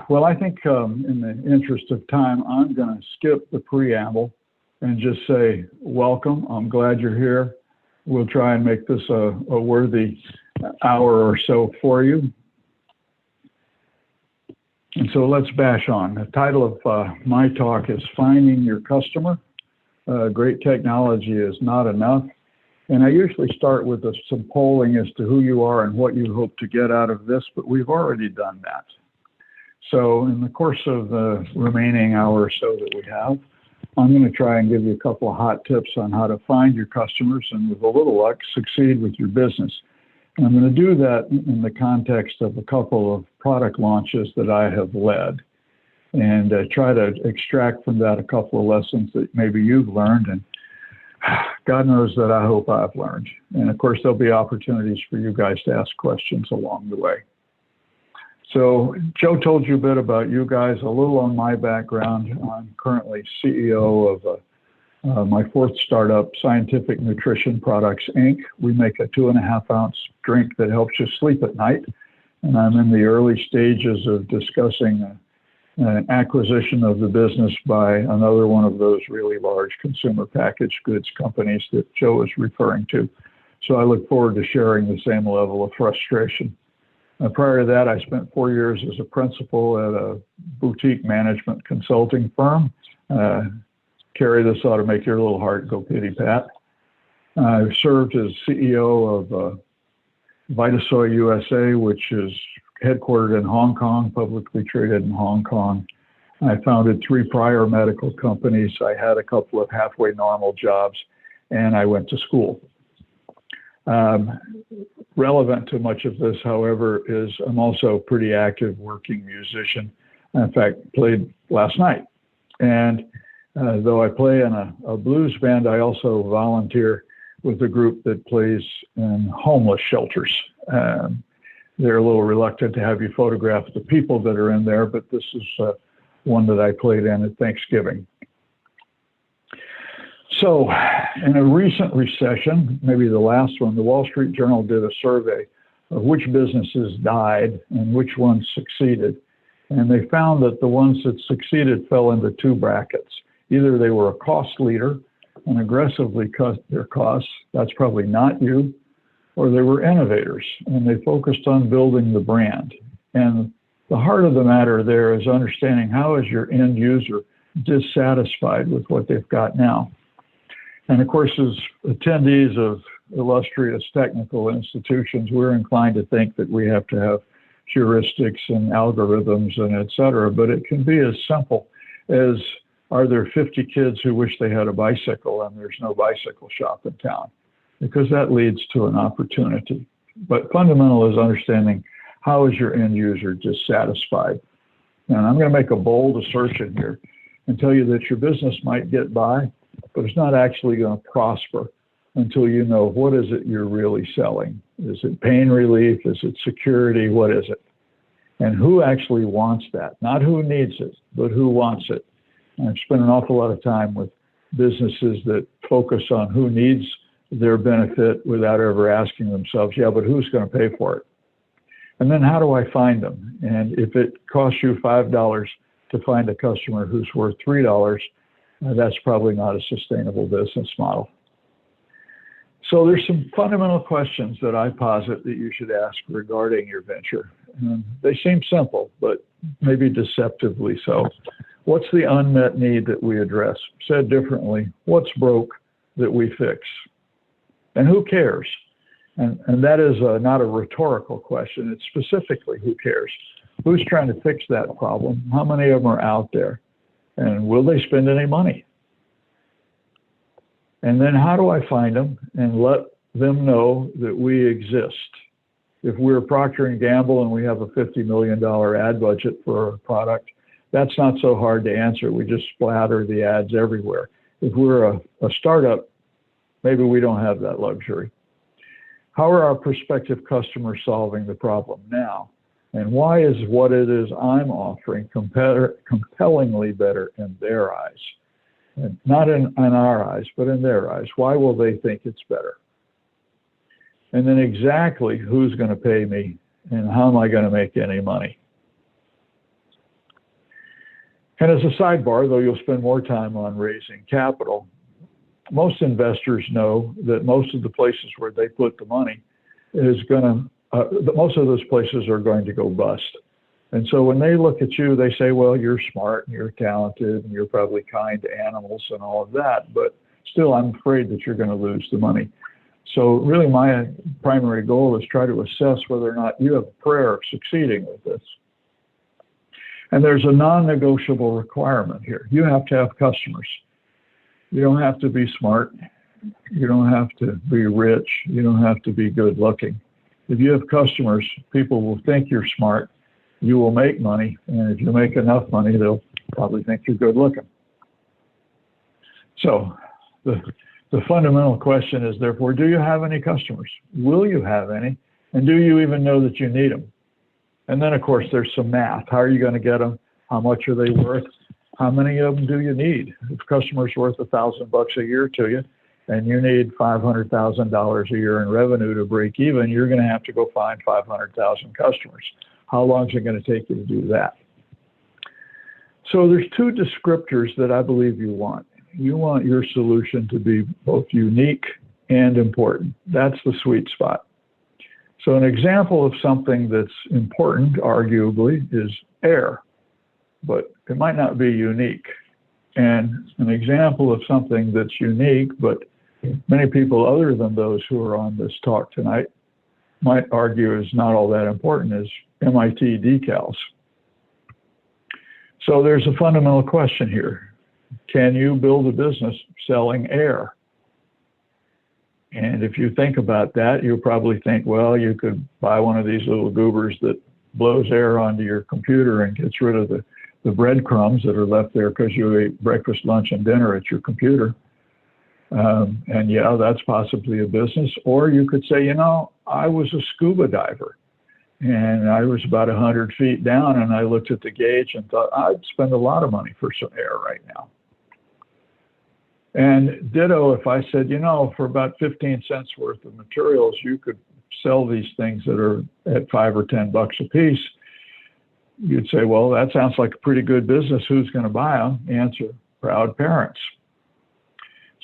Well, I think in the interest of time, I'm going to skip the preamble and just say, welcome. I'm glad you're here. We'll try and make this a worthy hour or so for you. And so let's bash on. The title of my talk is Finding Your Customer. Great technology is not enough. And I usually start with some polling as to who you are and what you hope to get out of this, but we've already done that. So in the course of the remaining hour or so that we have, I'm going to try and give you a couple of hot tips on how to find your customers and, with a little luck, succeed with your business. And I'm going to do that in the context of a couple of product launches that I have led, and try to extract from that a couple of lessons that maybe you've learned, and God knows that I hope I've learned. And of course, there'll be opportunities for you guys to ask questions along the way. So Joe told you a bit about you guys, a little on my background. I'm currently CEO of my fourth startup, Scientific Nutrition Products, Inc. We make a 2.5-ounce drink that helps you sleep at night. And I'm in the early stages of discussing an acquisition of the business by another one of those really large consumer packaged goods companies that Joe is referring to. So I look forward to sharing the same level of frustration. Prior to that, I spent 4 years as a principal at a boutique management consulting firm. Carrie, this ought to make your little heart go pity-pat. I served as CEO of Vitasoy USA, which is headquartered in Hong Kong, publicly traded in Hong Kong. I founded 3 prior medical companies. I had a couple of halfway normal jobs, and I went to school. Relevant to much of this, however, is I'm also a pretty active working musician. In fact, played last night. And though I play in a blues band, I also volunteer with a group that plays in homeless shelters. They're a little reluctant to have you photograph the people that are in there, but this is one that I played in at Thanksgiving. So in a recent recession, maybe the last one, the Wall Street Journal did a survey of which businesses died and which ones succeeded. And they found that the ones that succeeded fell into 2 brackets. Either they were a cost leader and aggressively cut their costs, that's probably not you, or they were innovators and they focused on building the brand. And the heart of the matter there is understanding how is your end user dissatisfied with what they've got now. And of course, as attendees of illustrious technical institutions, we're inclined to think that we have to have heuristics and algorithms and et cetera, but it can be as simple as, are there 50 kids who wish they had a bicycle and there's no bicycle shop in town? Because that leads to an opportunity. But fundamental is understanding how is your end user dissatisfied. And I'm going to make a bold assertion here and tell you that your business might get by, but it's not actually going to prosper until you know what is it you're really selling. Is it pain relief? Is it security? What is it? And who actually wants that? Not who needs it, but who wants it. And I've spent an awful lot of time with businesses that focus on who needs their benefit without ever asking themselves, yeah, but who's going to pay for it? And then how do I find them? And if it costs you $5 to find a customer who's worth $3, that's probably not a sustainable business model. So there's some fundamental questions that I posit that you should ask regarding your venture. And they seem simple, but maybe deceptively so. What's the unmet need that we address? Said differently, what's broke that we fix? And who cares? And that is not a rhetorical question. It's specifically who cares? Who's trying to fix that problem? How many of them are out there? And will they spend any money? And then how do I find them and let them know that we exist? If we're Procter & Gamble and we have a $50 million ad budget for a product, that's not so hard to answer. We just splatter the ads everywhere. If we're a startup, maybe we don't have that luxury. How are our prospective customers solving the problem now? And why is what it is I'm offering compellingly better in their eyes? And not in our eyes, but in their eyes. Why will they think it's better? And then exactly who's going to pay me and how am I going to make any money? And as a sidebar, though you'll spend more time on raising capital, most investors know that most of the places where they put the money is going to, most of those places are going to go bust. And so when they look at you, they say, well, you're smart and you're talented and you're probably kind to animals and all of that, but still I'm afraid that you're going to lose the money. So really my primary goal is try to assess whether or not you have a prayer of succeeding with this. And there's a non-negotiable requirement here. You have to have customers. You don't have to be smart. You don't have to be rich. You don't have to be good looking. If you have customers, people will think you're smart. You will make money. And if you make enough money, they'll probably think you're good looking. So the fundamental question is, therefore, do you have any customers? Will you have any? And do you even know that you need them? And then, of course, there's some math. How are you going to get them? How much are they worth? How many of them do you need? If a customer's worth $1,000 a year to you, and you need $500,000 a year in revenue to break even, you're going to have to go find 500,000 customers. How long is it going to take you to do that? So there's two descriptors that I believe you want. You want your solution to be both unique and important. That's the sweet spot. So an example of something that's important, arguably, is air, but it might not be unique. And an example of something that's unique, but many people other than those who are on this talk tonight might argue is not all that important, is MIT decals. So there's a fundamental question here. Can you build a business selling air? And if you think about that, you'll probably think, well, you could buy one of these little goobers that blows air onto your computer and gets rid of the breadcrumbs that are left there because you ate breakfast, lunch, and dinner at your computer. And yeah, that's possibly a business. Or you could say, you know, I was a scuba diver and I was about 100 feet down and I looked at the gauge and thought, I'd spend a lot of money for some air right now. And ditto, if I said, you know, for about 15 cents worth of materials, you could sell these things that are at $5 or $10 a piece. You'd say, well, that sounds like a pretty good business. Who's going to buy them? Answer, proud parents.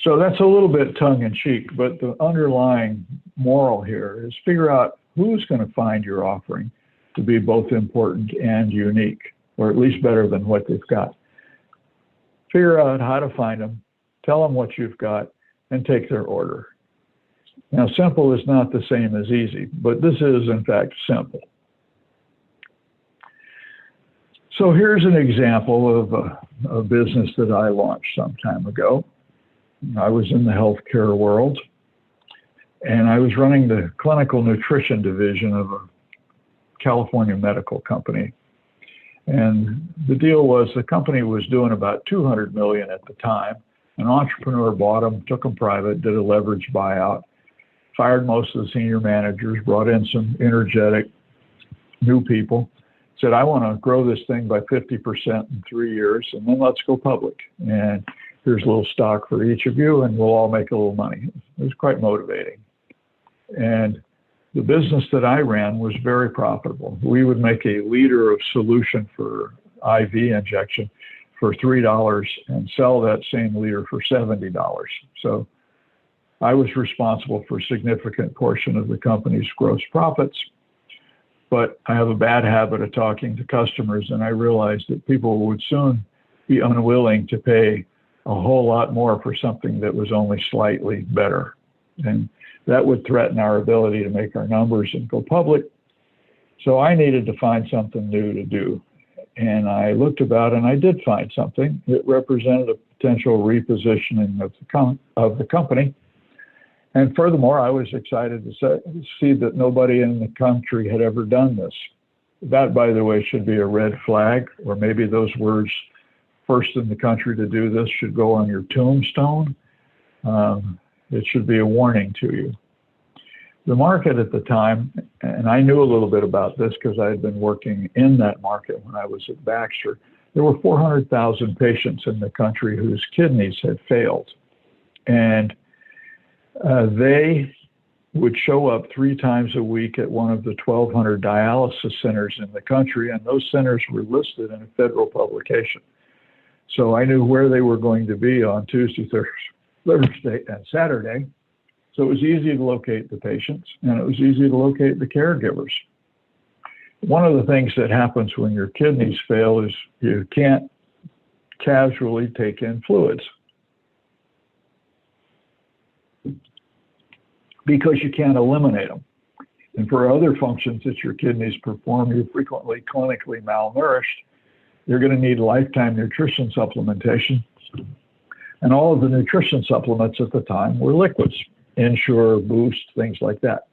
So that's a little bit tongue-in-cheek, but the underlying moral here is figure out who's going to find your offering to be both important and unique, or at least better than what they've got. Figure out how to find them, tell them what you've got, and take their order. Now, simple is not the same as easy, but this is, in fact, simple. So here's an example of a business that I launched some time ago. I was in the healthcare world, and I was running the clinical nutrition division of a California medical company. And the deal was the company was doing about $200 million at the time. An entrepreneur bought them, took them private, did a leverage buyout, fired most of the senior managers, brought in some energetic new people, said, I want to grow this thing by 50% in 3 years, and then let's go public. And here's a little stock for each of you, and we'll all make a little money. It was quite motivating. And the business that I ran was very profitable. We would make a liter of solution for IV injection for $3 and sell that same liter for $70. So I was responsible for a significant portion of the company's gross profits. But I have a bad habit of talking to customers, and I realized that people would soon be unwilling to pay a whole lot more for something that was only slightly better. And that would threaten our ability to make our numbers and go public. So I needed to find something new to do. And I looked about and I did find something that represented a potential repositioning of the company. And furthermore, I was excited to see that nobody in the country had ever done this. That, by the way, should be a red flag, or maybe those words, first in the country to do this, should go on your tombstone. It should be a warning to you. The market at the time, and I knew a little bit about this because I had been working in that market when I was at Baxter, there were 400,000 patients in the country whose kidneys had failed. And they would show up 3 times a week at one of the 1,200 dialysis centers in the country, and those centers were listed in a federal publication. So I knew where they were going to be on Tuesday, Thursday, and Saturday. So it was easy to locate the patients, and it was easy to locate the caregivers. One of the things that happens when your kidneys fail is you can't casually take in fluids because you can't eliminate them. And for other functions that your kidneys perform, you're frequently clinically malnourished. You're going to need lifetime nutrition supplementation. And all of the nutrition supplements at the time were liquids, Ensure, Boost, things like that.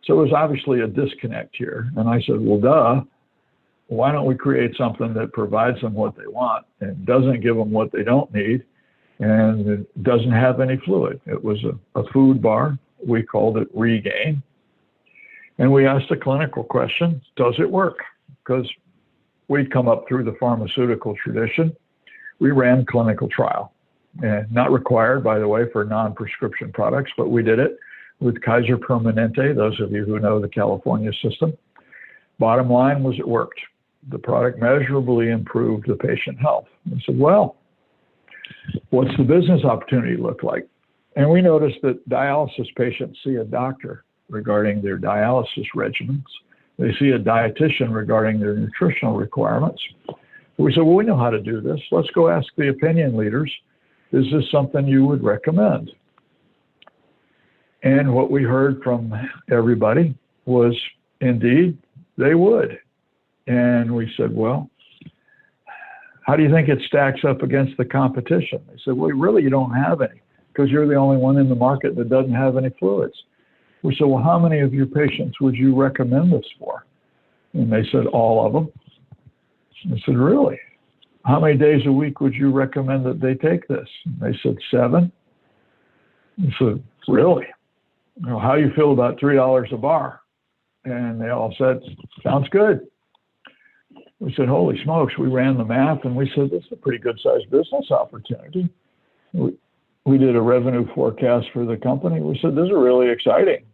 So it was obviously a disconnect here. And I said, well, duh, why don't we create something that provides them what they want and doesn't give them what they don't need and it doesn't have any fluid? It was a food bar. We called it Regain. And we asked a clinical question, does it work? Because we'd come up through the pharmaceutical tradition. We ran clinical trial, and not required, by the way, for non-prescription products, but we did it with Kaiser Permanente, those of you who know the California system. Bottom line was it worked. The product measurably improved the patient health. I said, well, what's the business opportunity look like? And we noticed that dialysis patients see a doctor regarding their dialysis regimens. They see a dietitian regarding their nutritional requirements. We said, well, we know how to do this. Let's go ask the opinion leaders, is this something you would recommend? And what we heard from everybody was, indeed, they would. And we said, well, how do you think it stacks up against the competition? They said, well, really, you don't have any because you're the only one in the market that doesn't have any fluids. We said, well, how many of your patients would you recommend this for? And they said, all of them. I said, really? How many days a week would you recommend that they take this? And they said, 7. I said, really? Well, how do you feel about $3 a bar? And they all said, sounds good. We said, holy smokes, we ran the math and we said, this is a pretty good sized business opportunity. We did a revenue forecast for the company. We said, this is really exciting.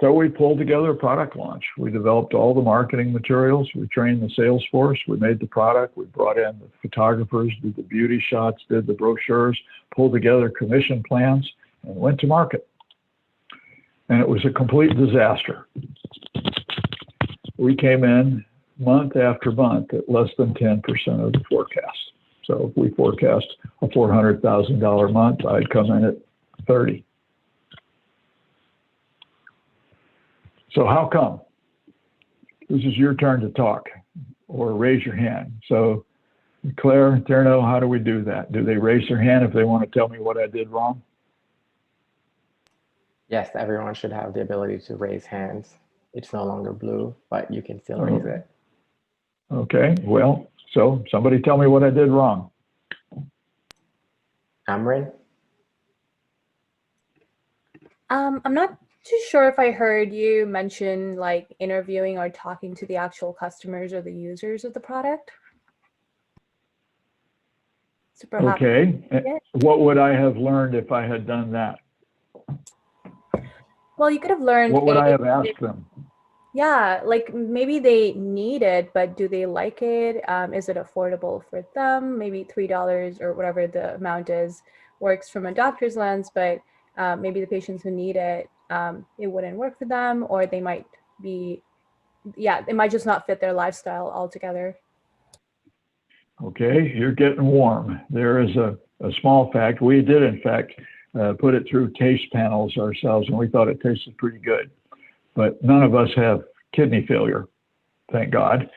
So we pulled together a product launch. We developed all the marketing materials. We trained the sales force. We made the product. We brought in the photographers, did the beauty shots, did the brochures, pulled together commission plans, and went to market. And it was a complete disaster. We came in month after month at less than 10% of the forecast. So if we forecast a $400,000 month, I'd come in at 30. So how come? This is your turn to talk or raise your hand. So Claire, Terno, how do we do that? Do they raise their hand if they want to tell me what I did wrong? Yes, everyone should have the ability to raise hands. It's no longer blue, but you can still raise it. Okay, well, so somebody tell me what I did wrong. Amrin? I'm not too sure if I heard you mention like interviewing or talking to the actual customers or the users of the product. So perhaps okay, what would I have learned if I had done that? Well, you could have learned. What would I have asked them? Yeah, like maybe they need it, but do they like it? Is it affordable for them? Maybe $3 or whatever the amount is works from a doctor's lens, but maybe the patients who need it, it wouldn't work for them, or they might be, it might just not fit their lifestyle altogether. Okay, you're getting warm. There is a small fact. We did, in fact, put it through taste panels ourselves, and we thought it tasted pretty good. But none of us have kidney failure, thank God.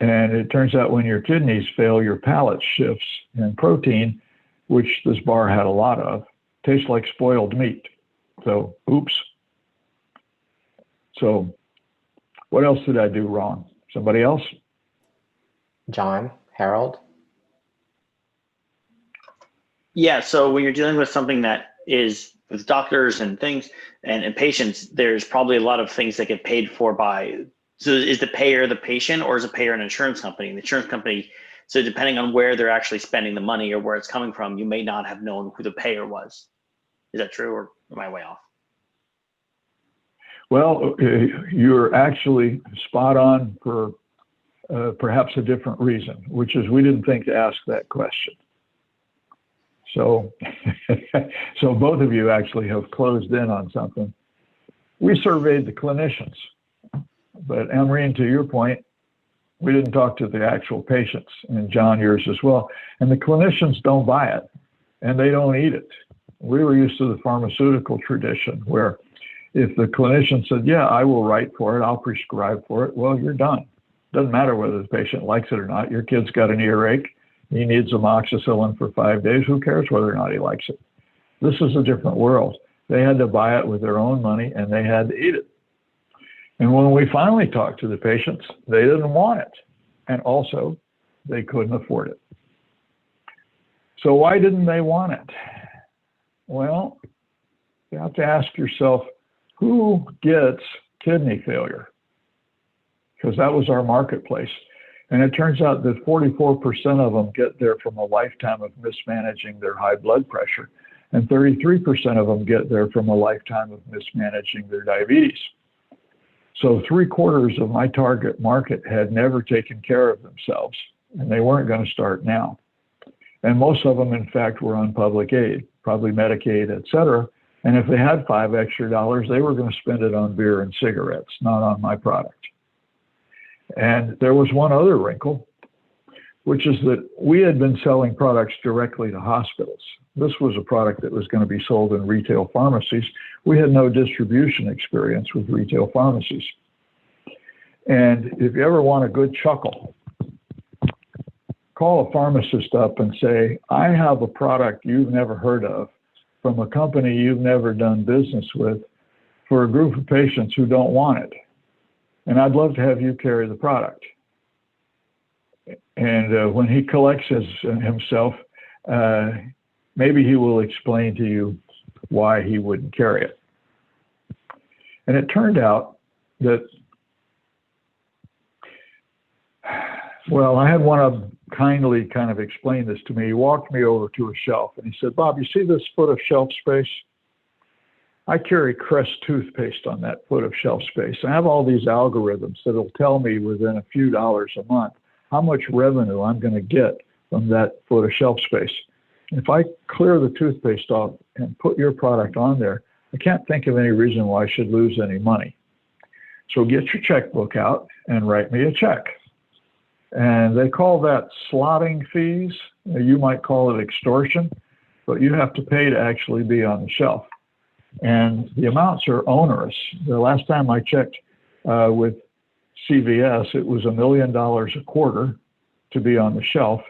And it turns out when your kidneys fail, your palate shifts, and protein, which this bar had a lot of, tastes like spoiled meat. So, oops. So, what else did I do wrong? Somebody else? John, Harold? Yeah, so when you're dealing with something that is with doctors and things and patients, there's probably a lot of things that get paid for by, so is the payer the patient or is the payer an insurance company? And the insurance company So depending on where they're actually spending the money or where it's coming from, you may not have known who the payer was. Is that true, or am I way off? Well, you're actually spot on for perhaps a different reason, which is we didn't think to ask that question. So, so both of you actually have closed in on something. We surveyed the clinicians, but Amreen, to your point, we didn't talk to the actual patients, and John, yours as well. And the clinicians don't buy it, and they don't eat it. We were used to the pharmaceutical tradition where if the clinician said, yeah, I will write for it, I'll prescribe for it, well, you're done. Doesn't matter whether the patient likes it or not. Your kid's got an earache. He needs amoxicillin for 5 days. Who cares whether or not he likes it? This is a different world. They had to buy it with their own money, and they had to eat it. And when we finally talked to the patients, they didn't want it. And also, they couldn't afford it. So why didn't they want it? Well, you have to ask yourself, who gets kidney failure? Because that was our marketplace. And it turns out that 44% of them get there from a lifetime of mismanaging their high blood pressure, and 33% of them get there from a lifetime of mismanaging their diabetes. So 3/4 of my target market had never taken care of themselves, and they weren't going to start now. And most of them, in fact, were on public aid, probably Medicaid, et cetera. And if they had $5 extra, they were going to spend it on beer and cigarettes, not on my product. And there was one other wrinkle, which is that we had been selling products directly to hospitals. This was a product that was going to be sold in retail pharmacies. We had no distribution experience with retail pharmacies. And if you ever want a good chuckle, call a pharmacist up and say, I have a product you've never heard of from a company you've never done business with for a group of patients who don't want it. And I'd love to have you carry the product. And when he collects himself, maybe he will explain to you why he wouldn't carry it. And it turned out that, well, I had one of them kindly kind of explain this to me. He walked me over to a shelf and he said, Bob, you see this foot of shelf space? I carry Crest toothpaste on that foot of shelf space. I have all these algorithms that'll tell me within a few dollars a month how much revenue I'm going to get from that foot of shelf space. If I clear the toothpaste off and put your product on there, I can't think of any reason why I should lose any money. So get your checkbook out and write me a check. And they call that slotting fees. You might call it extortion, but you have to pay to actually be on the shelf. And the amounts are onerous. The last time I checked with CVS, it was $1 million a quarter to be on the shelf,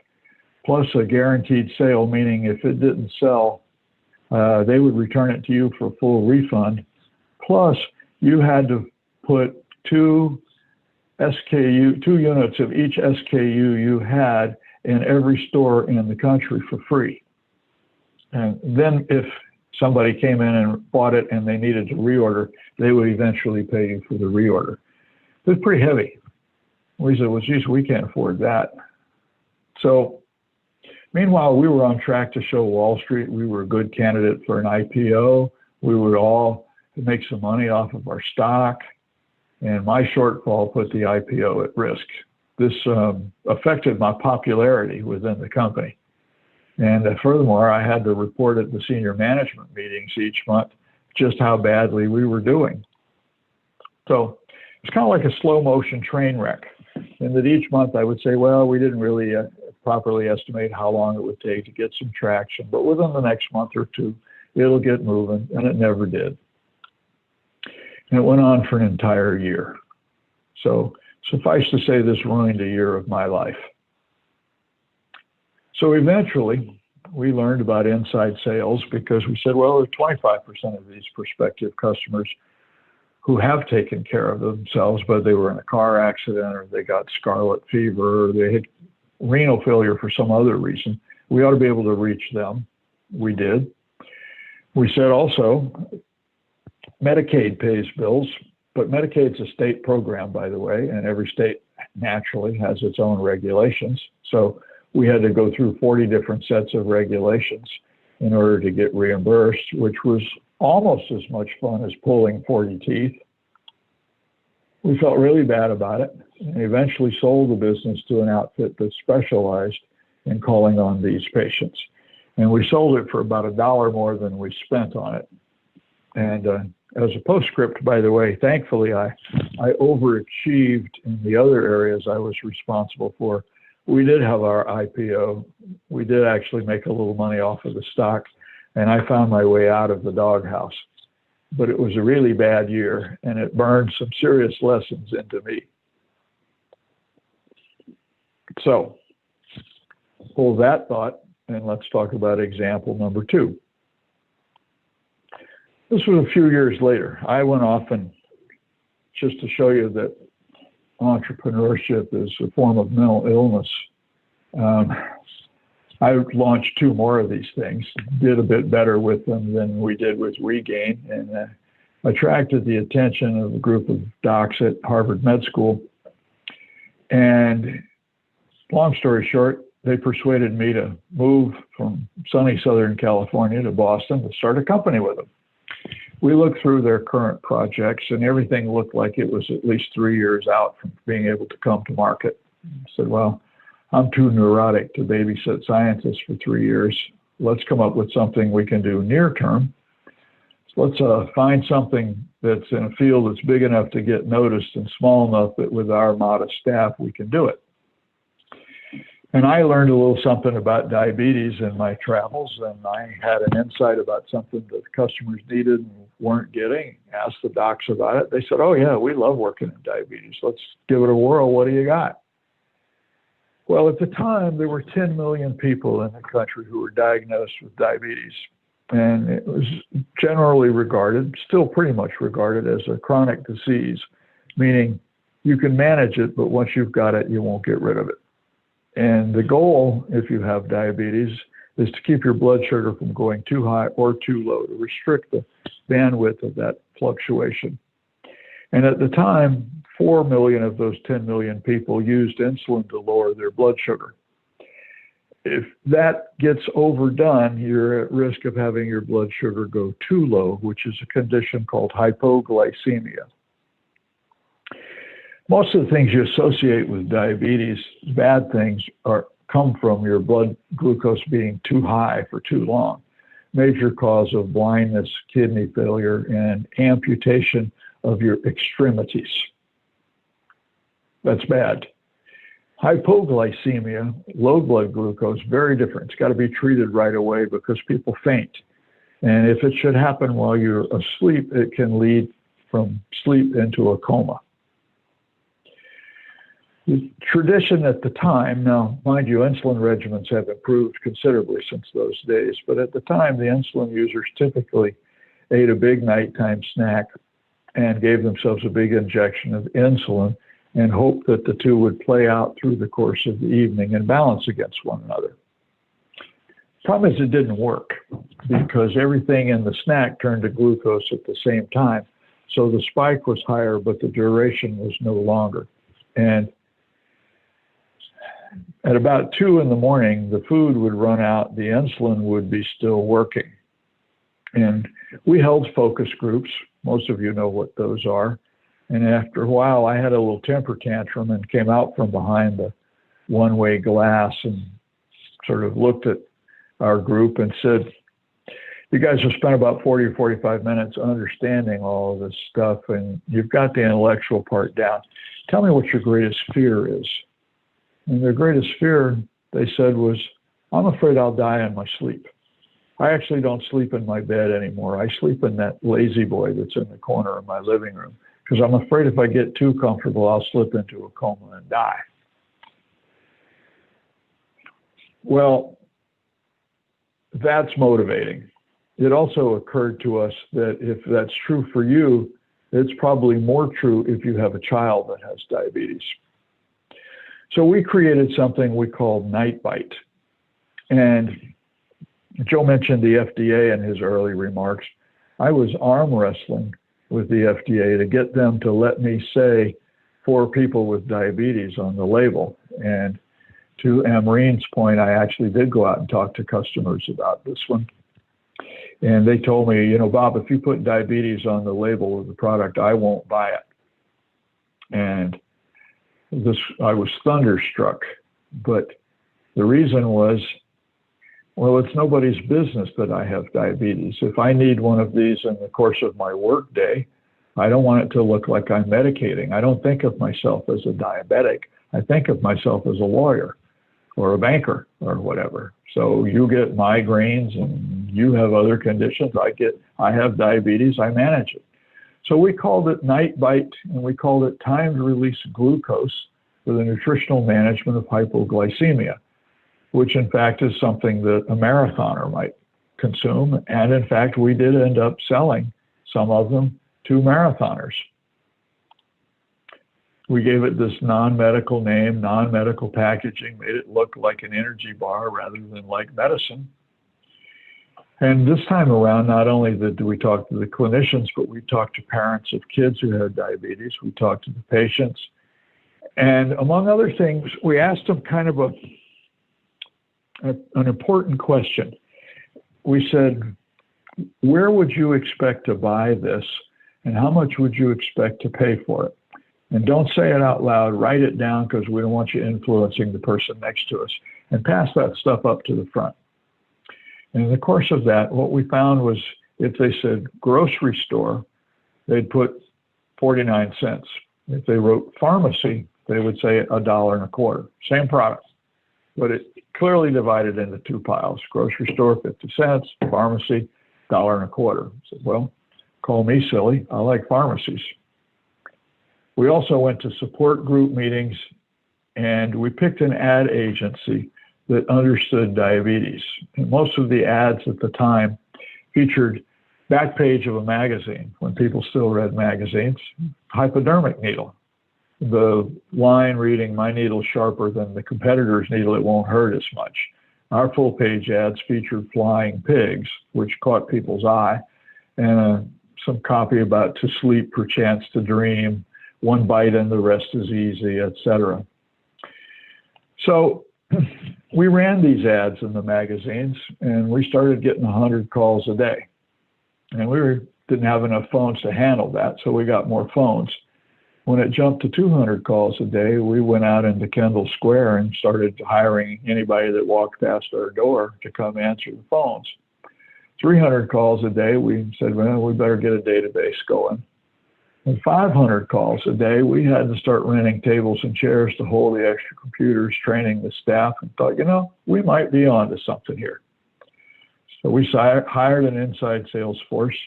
plus a guaranteed sale, meaning if it didn't sell, they would return it to you for a full refund. Plus, you had to put two units of each SKU you had in every store in the country for free. And then if somebody came in and bought it and they needed to reorder, they would eventually pay you for the reorder. It was pretty heavy. We said, well, geez, we can't afford that. So meanwhile, we were on track to show Wall Street we were a good candidate for an IPO. We would all make some money off of our stock. And my shortfall put the IPO at risk. This affected my popularity within the company. And furthermore, I had to report at the senior management meetings each month just how badly we were doing. So it's kind of like a slow motion train wreck. And that each month I would say, well, we didn't really properly estimate how long it would take to get some traction, but within the next month or two, it'll get moving, and it never did. And it went on for an entire year. So suffice to say, this ruined a year of my life. So eventually, we learned about inside sales because we said, well, there's 25% of these prospective customers who have taken care of themselves, but they were in a car accident or they got scarlet fever or they had renal failure for some other reason. We ought to be able to reach them. We did. We said also, Medicaid pays bills, but Medicaid's a state program, by the way, and every state naturally has its own regulations. So we had to go through 40 different sets of regulations in order to get reimbursed, which was almost as much fun as pulling 40 teeth. We felt really bad about it and eventually sold the business to an outfit that specialized in calling on these patients. And we sold it for about $1 more than we spent on it. And as a postscript, by the way, thankfully, I overachieved in the other areas I was responsible for. We did have our IPO. We did actually make a little money off of the stock, and I found my way out of the doghouse. But it was a really bad year, and it burned some serious lessons into me. So, hold that thought, and let's talk about example number 2. This was a few years later. I went off, and just to show you that entrepreneurship is a form of mental illness, I launched 2 more of these things, did a bit better with them than we did with Regain, and attracted the attention of a group of docs at Harvard Med School. And long story short, they persuaded me to move from sunny Southern California to Boston to start a company with them. We looked through their current projects, and everything looked like it was at least 3 years out from being able to come to market. I said, well, I'm too neurotic to babysit scientists for 3 years. Let's come up with something we can do near term. So let's find something that's in a field that's big enough to get noticed and small enough that with our modest staff, we can do it. And I learned a little something about diabetes in my travels, and I had an insight about something that customers needed and weren't getting. Asked the docs about it. They said, oh yeah, we love working in diabetes. Let's give it a whirl. What do you got? Well, at the time, there were 10 million people in the country who were diagnosed with diabetes. And it was generally regarded, still pretty much regarded, as a chronic disease, meaning you can manage it, but once you've got it, you won't get rid of it. And the goal, if you have diabetes, is to keep your blood sugar from going too high or too low, to restrict the bandwidth of that fluctuation. And at the time, 4 million of those 10 million people used insulin to lower their blood sugar. If that gets overdone, you're at risk of having your blood sugar go too low, which is a condition called hypoglycemia. Most of the things you associate with diabetes, bad things, come from your blood glucose being too high for too long. Major cause of blindness, kidney failure, and amputation of your extremities. That's bad. Hypoglycemia, low blood glucose, very different. It's got to be treated right away because people faint. And if it should happen while you're asleep, it can lead from sleep into a coma. The tradition at the time, now mind you, insulin regimens have improved considerably since those days, but at the time the insulin users typically ate a big nighttime snack and gave themselves a big injection of insulin and hoped that the two would play out through the course of the evening and balance against one another. Problem is it didn't work because everything in the snack turned to glucose at the same time. So the spike was higher, but the duration was no longer. And at about 2 in the morning, the food would run out, the insulin would be still working. And we held focus groups. Most of you know what those are. And after a while, I had a little temper tantrum and came out from behind the one-way glass and sort of looked at our group and said, you guys have spent about 40 or 45 minutes understanding all of this stuff, and you've got the intellectual part down. Tell me what your greatest fear is. And their greatest fear, they said, was, I'm afraid I'll die in my sleep. I actually don't sleep in my bed anymore. I sleep in that lazy boy that's in the corner of my living room because I'm afraid if I get too comfortable, I'll slip into a coma and die. Well, that's motivating. It also occurred to us that if that's true for you, it's probably more true if you have a child that has diabetes. So we created something we called Night Bite. And Joe mentioned the FDA in his early remarks. I was arm wrestling with the FDA to get them to let me say for people with diabetes on the label. And To Amreen's point, I actually did go out and talk to customers about this one. And they told me, you know, Bob, if you put diabetes on the label of the product, I won't buy it. And I was thunderstruck. But the reason was, well, it's nobody's business that I have diabetes. If I need one of these in the course of my work day, I don't want it to look like I'm medicating. I don't think of myself as a diabetic. I think of myself as a lawyer or a banker or whatever. So you get migraines and you have other conditions. I have diabetes, I manage it. So we called it Night Bite, and we called it timed release glucose for the nutritional management of hypoglycemia, which in fact is something that a marathoner might consume. And in fact, we did end up selling some of them to marathoners. We gave it this non-medical name, non-medical packaging, made it look like an energy bar rather than like medicine. And this time around, not only did we talk to the clinicians, but we talked to parents of kids who had diabetes. We talked to the patients. And among other things, we asked them kind of an important question. We said, where would you expect to buy this? And how much would you expect to pay for it? And don't say it out loud, write it down, because we don't want you influencing the person next to us. And pass that stuff up to the front. And in the course of that, what we found was if they said grocery store, they'd put 49 cents. If they wrote pharmacy, they would say $1.25. Same product, but it clearly divided into two piles. Grocery store, 50 cents, pharmacy, $1.25. I said, well, call me silly. I like pharmacies. We also went to support group meetings, and we picked an ad agency that understood diabetes. And most of the ads at the time featured back page of a magazine, when people still read magazines, hypodermic needle. The line reading, my needle's sharper than the competitor's needle, it won't hurt as much. Our full page ads featured flying pigs, which caught people's eye, and some copy about to sleep, perchance to dream, one bite and the rest is easy, etc. So we ran these ads in the magazines, and we started getting 100 calls a day. And we didn't have enough phones to handle that, so we got more phones. When it jumped to 200 calls a day, we went out into Kendall Square and started hiring anybody that walked past our door to come answer the phones. 300 calls a day, we said, well, we better get a database going. And 500 calls a day, we had to start renting tables and chairs to hold the extra computers, training the staff, and thought, you know, we might be onto something here. So we hired an inside sales force,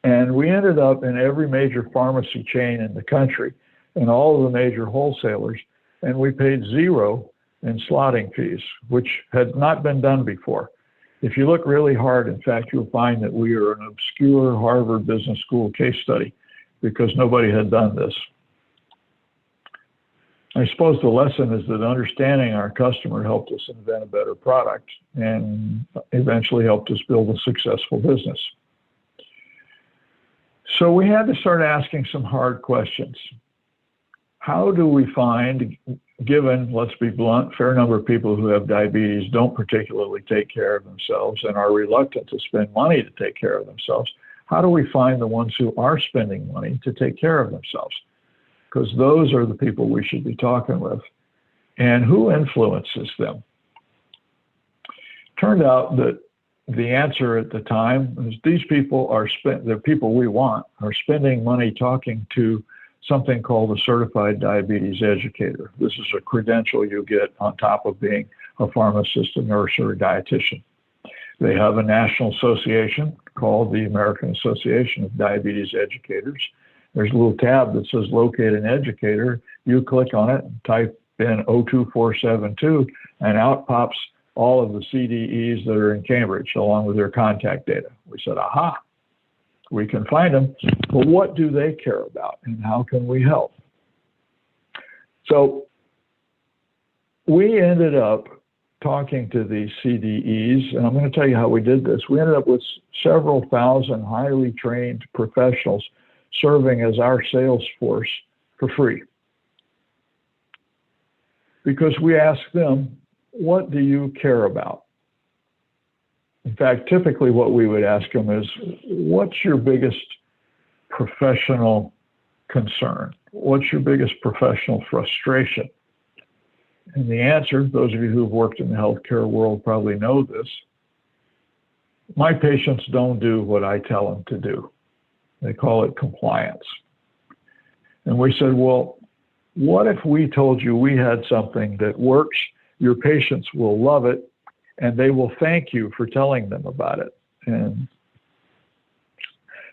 and we ended up in every major pharmacy chain in the country and all of the major wholesalers, and we paid zero in slotting fees, which had not been done before. If you look really hard, in fact, you'll find that we are an obscure Harvard Business School case study, because nobody had done this. I suppose the lesson is that understanding our customer helped us invent a better product and eventually helped us build a successful business. So we had to start asking some hard questions. How do we find, given, let's be blunt, a fair number of people who have diabetes don't particularly take care of themselves and are reluctant to spend money to take care of themselves, how do we find the ones who are spending money to take care of themselves? Because those are the people we should be talking with. And who influences them? Turned out that the answer at the time is these people are the people we want are spending money talking to something called a certified diabetes educator. This is a credential you get on top of being a pharmacist, a nurse, or a dietitian. They have a national association called the American Association of Diabetes Educators. There's a little tab that says locate an educator. You click on it and type in 02472, and out pops all of the CDEs that are in Cambridge along with their contact data. We said, aha, we can find them, but what do they care about and how can we help? So we ended up talking to these CDEs, and I'm going to tell you how we did this. We ended up with several thousand highly trained professionals serving as our sales force for free. Because we asked them, what do you care about? In fact, typically what we would ask them is, what's your biggest professional concern? What's your biggest professional frustration? And the answer, those of you who've worked in the healthcare world probably know this, my patients don't do what I tell them to do. They call it compliance. And we said, well, what if we told you we had something that works, your patients will love it, and they will thank you for telling them about it? And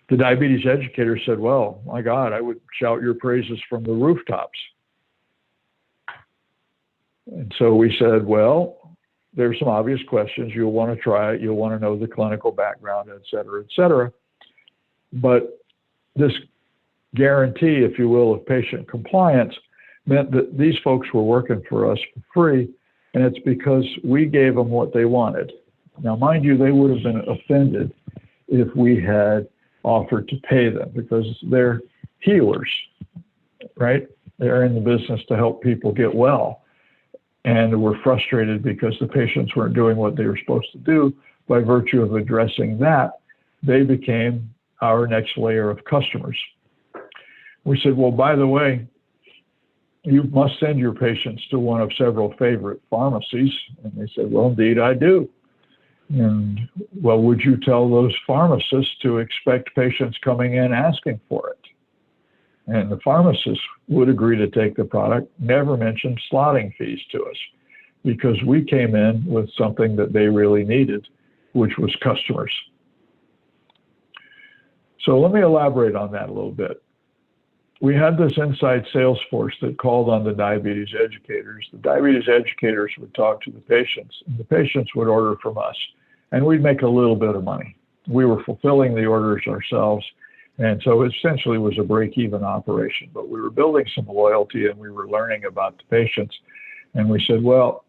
the diabetes educator said, well, my God, I would shout your praises from the rooftops. And so we said, well, there's some obvious questions. You'll want to try it. You'll want to know the clinical background, et cetera, et cetera. But this guarantee, if you will, of patient compliance meant that these folks were working for us for free, and it's because we gave them what they wanted. Now, mind you, they would have been offended if we had offered to pay them, because they're healers, right? They're in the business to help people get well. And we're frustrated because the patients weren't doing what they were supposed to do. By virtue of addressing that, they became our next layer of customers. We said, well, by the way, you must send your patients to one of several favorite pharmacies. And they said, well, indeed, I do. And, well, would you tell those pharmacists to expect patients coming in asking for it? And the pharmacists would agree to take the product, never mention slotting fees to us, because we came in with something that they really needed, which was customers. So let me elaborate on that a little bit. We had this inside sales force that called on the diabetes educators. The diabetes educators would talk to the patients, and the patients would order from us, and we'd make a little bit of money. We were fulfilling the orders ourselves, and so it essentially was a break-even operation. But we were building some loyalty, and we were learning about the patients. And we said, well,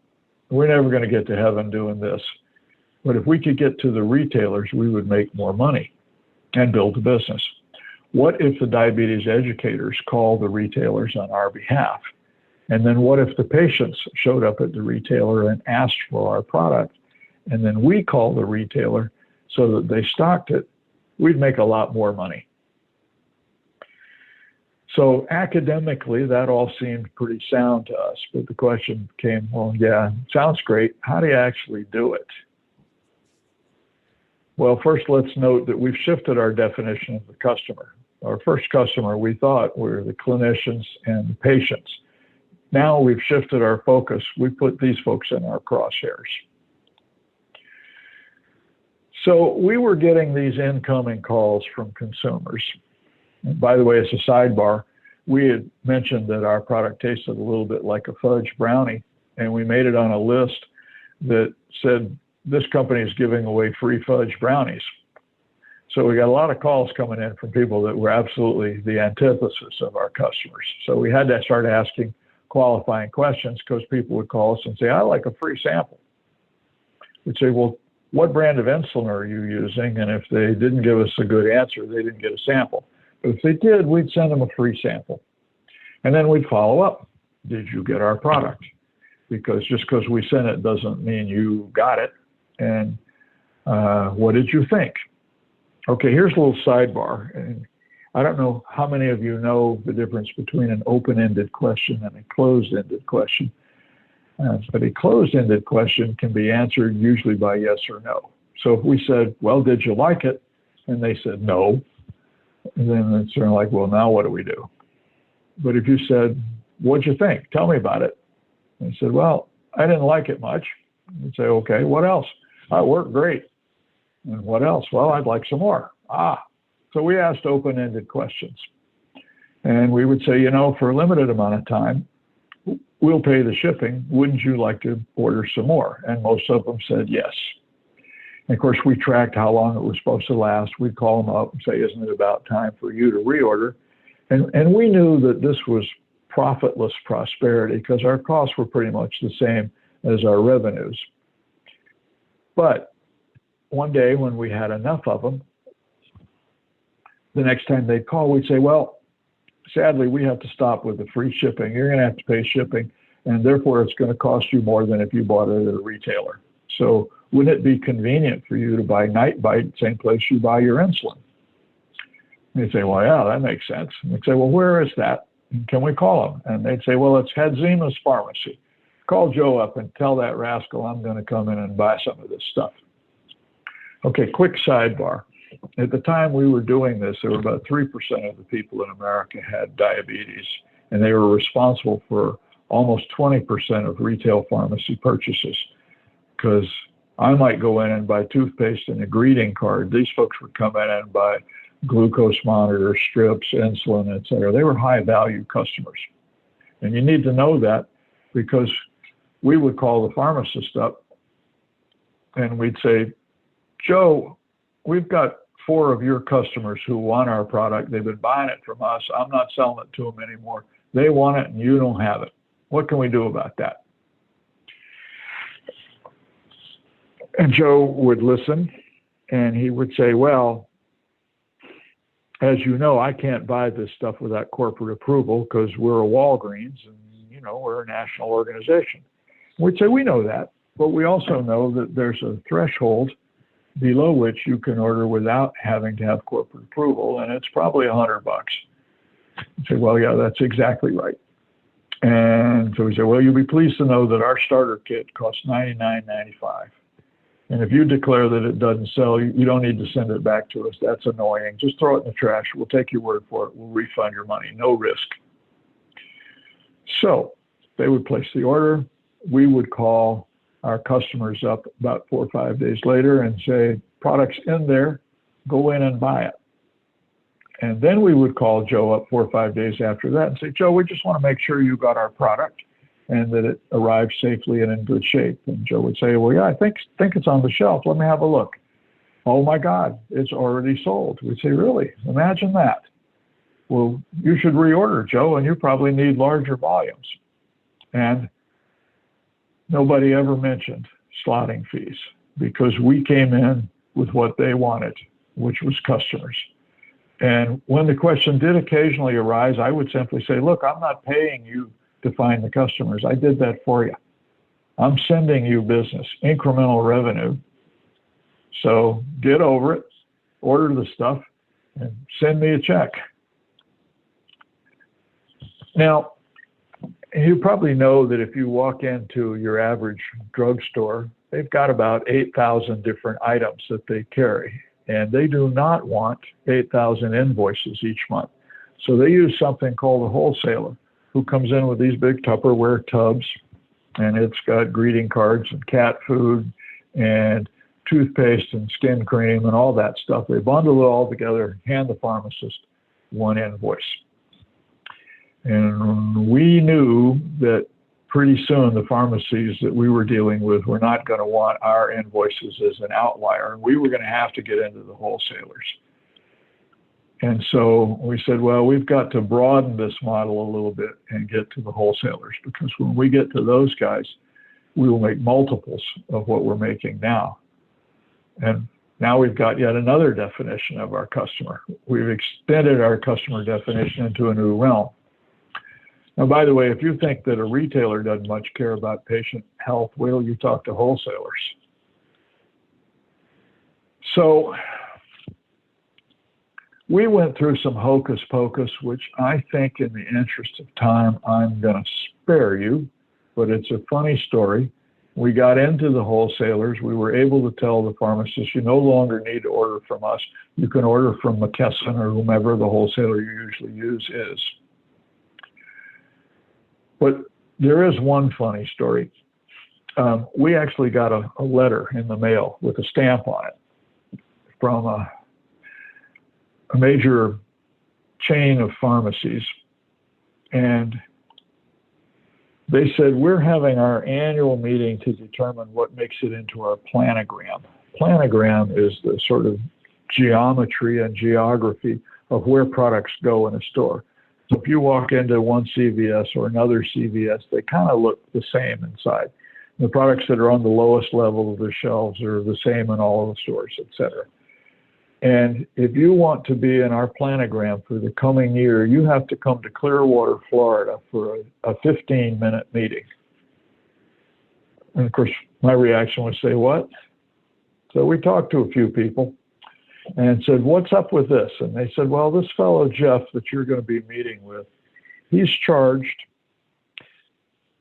we're never going to get to heaven doing this. But if we could get to the retailers, we would make more money and build a business. What if the diabetes educators call the retailers on our behalf? And then what if the patients showed up at the retailer and asked for our product? And then we call the retailer so that they stocked it? We'd make a lot more money. So academically, that all seemed pretty sound to us. But the question came, well, yeah, sounds great. How do you actually do it? Well, first, let's note that we've shifted our definition of the customer. Our first customer, we thought, were the clinicians and the patients. Now we've shifted our focus. We put these folks in our crosshairs. So we were getting these incoming calls from consumers. And by the way, as a sidebar, we had mentioned that our product tasted a little bit like a fudge brownie, and we made it on a list that said, this company is giving away free fudge brownies. So we got a lot of calls coming in from people that were absolutely the antithesis of our customers. So we had to start asking qualifying questions, because people would call us and say, I like a free sample. We'd say, well, what brand of insulin are you using? And if they didn't give us a good answer, they didn't get a sample. But if they did, we'd send them a free sample. And then we'd follow up. Did you get our product? Because just because we sent it doesn't mean you got it. And what did you think? Okay, here's a little sidebar. And I don't know how many of you know the difference between an open-ended question and a closed-ended question. But a closed-ended question can be answered usually by yes or no. So if we said, well, did you like it? And they said no. And then it's sort of like, well, now what do we do? But if you said, what'd you think? Tell me about it. And they said, well, I didn't like it much. You'd say, okay, what else? It worked great. And what else? Well, I'd like some more. So we asked open-ended questions. And we would say, you know, for a limited amount of time, we'll pay the shipping. Wouldn't you like to order some more? And most of them said yes. And of course, we tracked how long it was supposed to last. We'd call them up and say, isn't it about time for you to reorder? And we knew that this was profitless prosperity, because our costs were pretty much the same as our revenues. But one day when we had enough of them, the next time they'd call, we'd say, well, sadly, we have to stop with the free shipping. You're going to have to pay shipping. and therefore it's going to cost you more than if you bought it at a retailer. So wouldn't it be convenient for you to buy Night Bite, same place you buy your insulin? And they'd say, well, yeah, that makes sense. And they'd say, well, where is that? And can we call them? And they'd say, well, it's Hadzima's Pharmacy. Call Joe up and tell that rascal I'm going to come in and buy some of this stuff. Okay, quick sidebar. At the time we were doing this, there were about 3% of the people in America had diabetes, and they were responsible for almost 20% of retail pharmacy purchases. Because I might go in and buy toothpaste and a greeting card. These folks would come in and buy glucose monitor, strips, insulin, et cetera. They were high value customers. And you need to know that because we would call the pharmacist up and we'd say, Joe, we've got 4 of your customers who want our product. They've been buying it from us. I'm not selling it to them anymore. They want it and you don't have it. What can we do about that? And Joe would listen and he would say, well, as you know, I can't buy this stuff without corporate approval because we're a Walgreens and, we're a national organization. We'd say, we know that, but we also know that there's a threshold below which you can order without having to have corporate approval, and it's probably $100. I'd say, well, yeah, that's exactly right. And so we say, well, you'll be pleased to know that our starter kit costs $99.95. And if you declare that it doesn't sell, you don't need to send it back to us. That's annoying. Just throw it in the trash. We'll take your word for it. We'll refund your money. No risk. So they would place the order. We would call our customers up about 4 or 5 days later and say, product's in there, go in and buy it. And then we would call Joe up 4 or 5 days after that and say, Joe, we just want to make sure you got our product and that it arrived safely and in good shape. And Joe would say, well, yeah, I think it's on the shelf. Let me have a look. Oh my God, it's already sold. We'd say, really? Imagine that. Well, you should reorder, Joe, and you probably need larger volumes. And nobody ever mentioned slotting fees because we came in with what they wanted, which was customers. And when the question did occasionally arise, I would simply say, look, I'm not paying you to find the customers. I did that for you. I'm sending you business, incremental revenue. So get over it, order the stuff, and send me a check. Now, you probably know that if you walk into your average drugstore, they've got about 8,000 different items that they carry, and they do not want 8,000 invoices each month. So they use something called a wholesaler who comes in with these big Tupperware tubs, and it's got greeting cards and cat food and toothpaste and skin cream and all that stuff. They bundle it all together, hand the pharmacist one invoice. And we knew that pretty soon the pharmacies that we were dealing with were not going to want our invoices as an outlier, and we were going to have to get into the wholesalers. And so we said, well, we've got to broaden this model a little bit and get to the wholesalers, because when we get to those guys, we will make multiples of what we're making now. And now we've got yet another definition of our customer. We've extended our customer definition into a new realm. Now, by the way, if you think that a retailer doesn't much care about patient health, wait till you talk to wholesalers. So we went through some hocus pocus, which I think in the interest of time, I'm going to spare you, but it's a funny story. We got into the wholesalers. We were able to tell the pharmacists, you no longer need to order from us. You can order from McKesson or whomever the wholesaler you usually use is. But there is one funny story. We actually got a letter in the mail with a stamp on it from a major chain of pharmacies. And they said, we're having our annual meeting to determine what makes it into our planogram. Planogram is the sort of geometry and geography of where products go in a store. So if you walk into one CVS or another CVS, they kind of look the same inside. The products that are on the lowest level of the shelves are the same in all of the stores, et cetera. And if you want to be in our planogram for the coming year, you have to come to Clearwater, Florida for a 15-minute meeting. And of course, my reaction was say, what? So we talked to a few people and said, what's up with this? And they said, well, this fellow, Jeff, that you're going to be meeting with, he's charged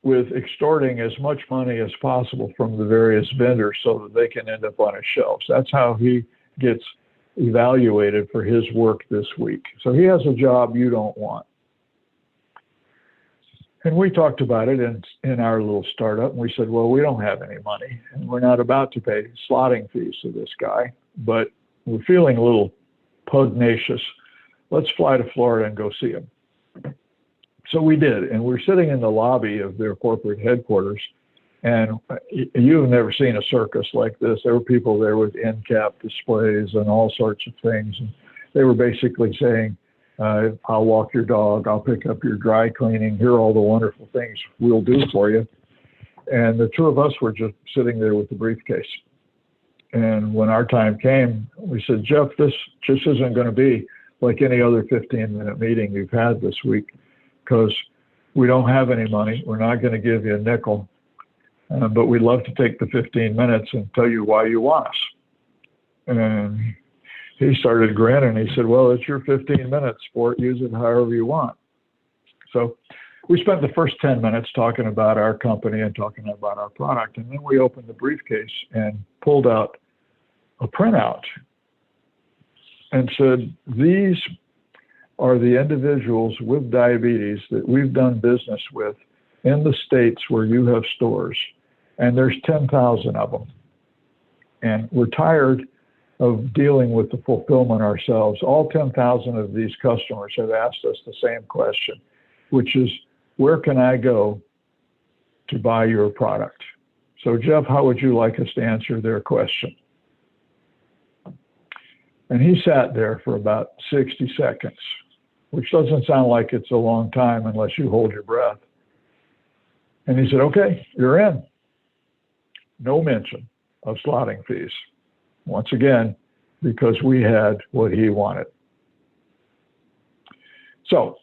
with extorting as much money as possible from the various vendors so that they can end up on his shelves. That's how he gets evaluated for his work this week. So he has a job you don't want. And we talked about it in our little startup, and we said, well, we don't have any money, and we're not about to pay slotting fees to this guy, but we're feeling a little pugnacious. Let's fly to Florida and go see him. So we did, and we're sitting in the lobby of their corporate headquarters, and you've never seen a circus like this. There were people there with end cap displays and all sorts of things, and they were basically saying, I'll walk your dog, I'll pick up your dry cleaning, here are all the wonderful things we'll do for you. And the two of us were just sitting there with the briefcase. And when our time came, we said, Jeff, this just isn't going to be like any other 15-minute meeting you've had this week, because we don't have any money. We're not going to give you a nickel, but we'd love to take the 15 minutes and tell you why you want us. And he started grinning. He said, well, it's your 15 minutes, sport. Use it however you want. So we spent the first 10 minutes talking about our company and talking about our product. And then we opened the briefcase and pulled out a printout and said, these are the individuals with diabetes that we've done business with in the states where you have stores. And there's 10,000 of them. And we're tired of dealing with the fulfillment ourselves. All 10,000 of these customers have asked us the same question, which is, where can I go to buy your product? So Jeff, how would you like us to answer their question? And he sat there for about 60 seconds, which doesn't sound like it's a long time unless you hold your breath. And he said, okay, you're in. No mention of slotting fees. Once again, because we had what he wanted. So,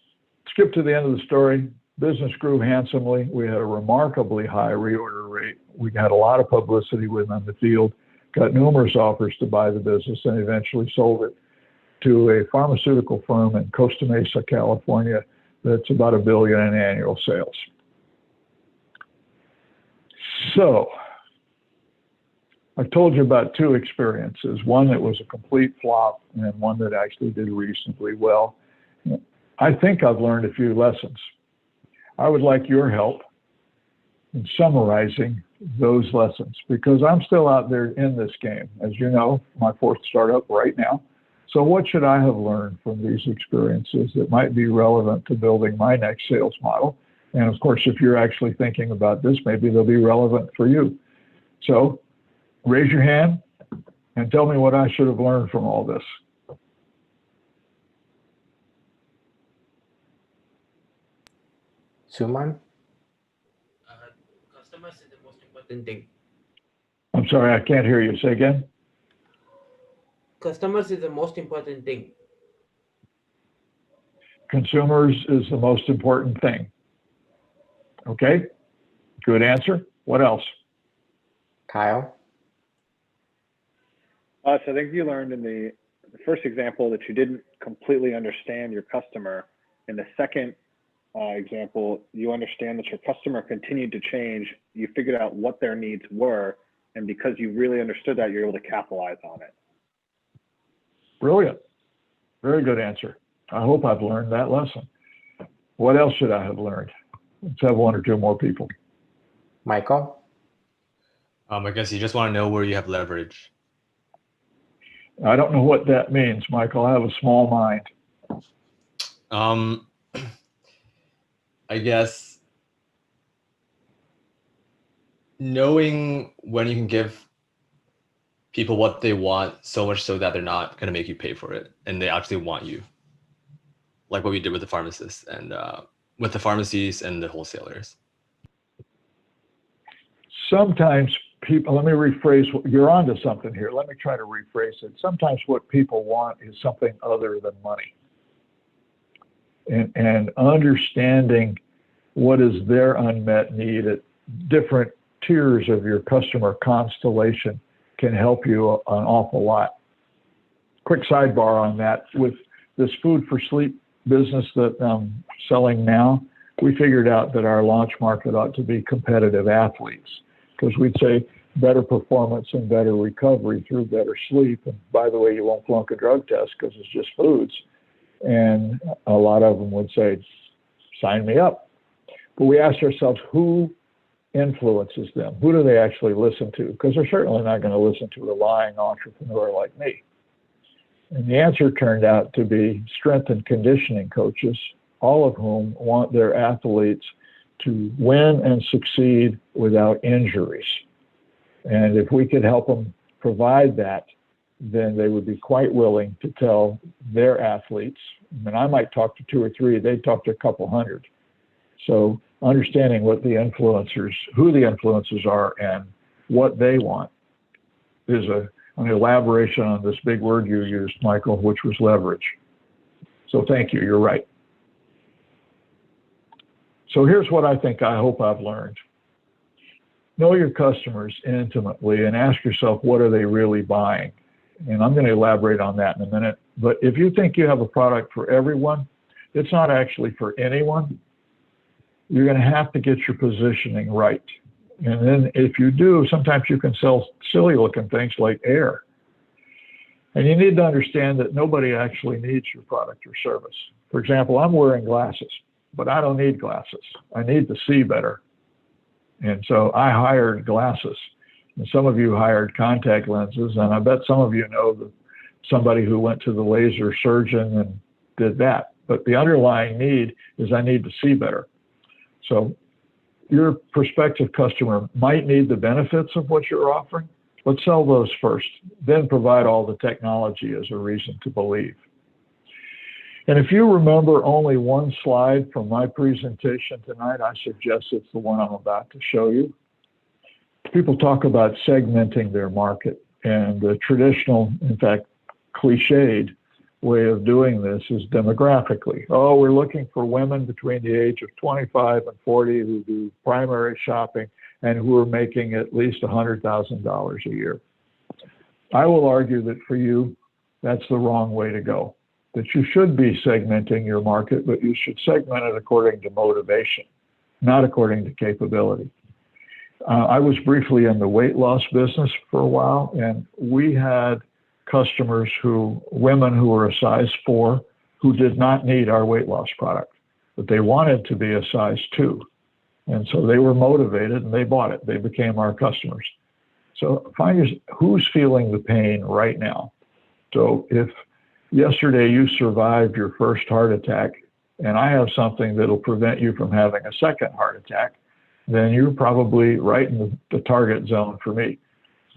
skip to the end of the story. Business grew handsomely. We had a remarkably high reorder rate. We had a lot of publicity with them in the field, got numerous offers to buy the business, and eventually sold it to a pharmaceutical firm in Costa Mesa, California, that's about $1 billion in annual sales. So, I've told you about two experiences, one that was a complete flop and one that actually did reasonably well. I think I've learned a few lessons. I would like your help in summarizing those lessons, because I'm still out there in this game. As you know, my fourth startup right now. So what should I have learned from these experiences that might be relevant to building my next sales model? And of course, if you're actually thinking about this, maybe they'll be relevant for you. So raise your hand and tell me what I should have learned from all this. Suman? Customers is the most important thing. I'm sorry, I can't hear you. Say again. Customers is the most important thing. Consumers is the most important thing. Okay, good answer. What else? Kyle? So I think you learned in the first example that you didn't completely understand your customer. In the second example, you understand that your customer continued to change. You figured out what their needs were. And because you really understood that, you're able to capitalize on it. Brilliant. Very good answer. I hope I've learned that lesson. What else should I have learned? Let's have one or two more people. Michael? I guess you just want to know where you have leverage. I don't know what that means, Michael. I have a small mind. I guess knowing when you can give people what they want so much so that they're not going to make you pay for it and they actually want you. Like what we did with the pharmacists and with the pharmacies and the wholesalers. Sometimes people, let me rephrase, you're onto something here. Let me try to rephrase it. Sometimes what people want is something other than money. And understanding what is their unmet need at different tiers of your customer constellation can help you an awful lot. Quick sidebar on that. With this food for sleep business that I'm selling now, we figured out that our launch market ought to be competitive athletes, because we'd say better performance and better recovery through better sleep. And by the way, you won't flunk a drug test because it's just foods. And a lot of them would say, sign me up. But we asked ourselves, who influences them? Who do they actually listen to? Because they're certainly not going to listen to a lying entrepreneur like me. And the answer turned out to be strength and conditioning coaches, all of whom want their athletes to win and succeed without injuries. And if we could help them provide that, then they would be quite willing to tell their athletes. I mean, I might talk to 2 or 3, they'd talk to a couple hundred. So understanding what the influencers, who the influencers are and what they want is an elaboration on this big word you used, Michael, which was leverage. So thank you, you're right. So here's what I hope I've learned. Know your customers intimately and ask yourself, what are they really buying? And I'm going to elaborate on that in a minute. But if you think you have a product for everyone, it's not actually for anyone. You're going to have to get your positioning right. And then if you do, sometimes you can sell silly looking things like air. And you need to understand that nobody actually needs your product or service. For example, I'm wearing glasses, but I don't need glasses. I need to see better. And so I hired glasses. And some of you hired contact lenses, and I bet some of you know that somebody who went to the laser surgeon and did that. But the underlying need is I need to see better. So your prospective customer might need the benefits of what you're offering. Let's sell those first, then provide all the technology as a reason to believe. And if you remember only one slide from my presentation tonight, I suggest it's the one I'm about to show you. People talk about segmenting their market, and the traditional, in fact, cliched way of doing this is demographically. Oh, we're looking for women between the age of 25 and 40 who do primary shopping and who are making at least $100,000 a year. I will argue that for you, that's the wrong way to go. That you should be segmenting your market, but you should segment it according to motivation, not according to capability. I was briefly in the weight loss business for a while, and we had customers women who were a size 4, who did not need our weight loss product, but they wanted to be a size 2. And so they were motivated and they bought it. They became our customers. So find who's feeling the pain right now. So if yesterday you survived your first heart attack, and I have something that'll prevent you from having a second heart attack, then you're probably right in the target zone for me.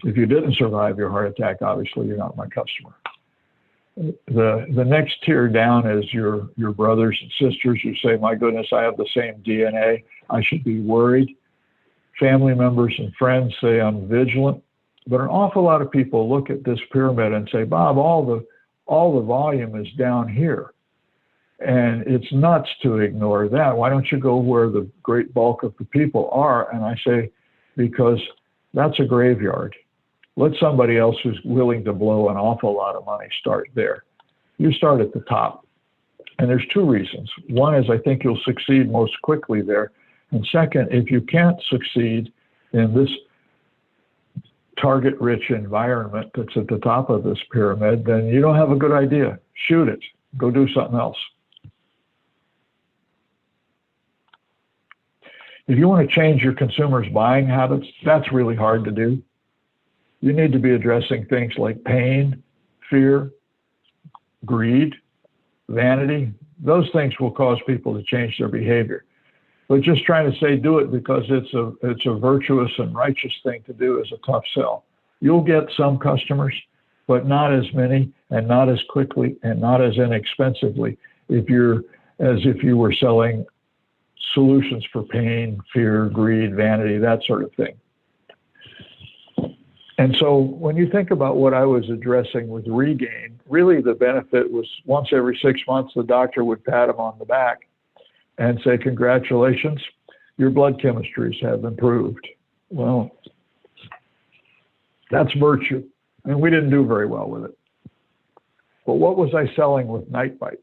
If you didn't survive your heart attack, obviously you're not my customer. The next tier down is your brothers and sisters. You say, my goodness, I have the same DNA. I should be worried. Family members and friends say I'm vigilant. But an awful lot of people look at this pyramid and say, Bob, all the volume is down here. And it's nuts to ignore that. Why don't you go where the great bulk of the people are? And I say, because that's a graveyard. Let somebody else who's willing to blow an awful lot of money start there. You start at the top. And there's 2 reasons. One is I think you'll succeed most quickly there. And second, if you can't succeed in this target-rich environment that's at the top of this pyramid, then you don't have a good idea. Shoot it. Go do something else. If you want to change your consumers' buying habits, that's really hard to do. You need to be addressing things like pain, fear, greed, vanity. Those things will cause people to change their behavior. But just trying to say do it because it's a virtuous and righteous thing to do is a tough sell. You'll get some customers, but not as many and not as quickly and not as inexpensively if you were selling solutions for pain, fear, greed, vanity, that sort of thing. And so when you think about what I was addressing with regain, really the benefit was once every 6 months, the doctor would pat him on the back and say, congratulations, your blood chemistries have improved. Well, that's virtue. And we didn't do very well with it. But what was I selling with Night Bite?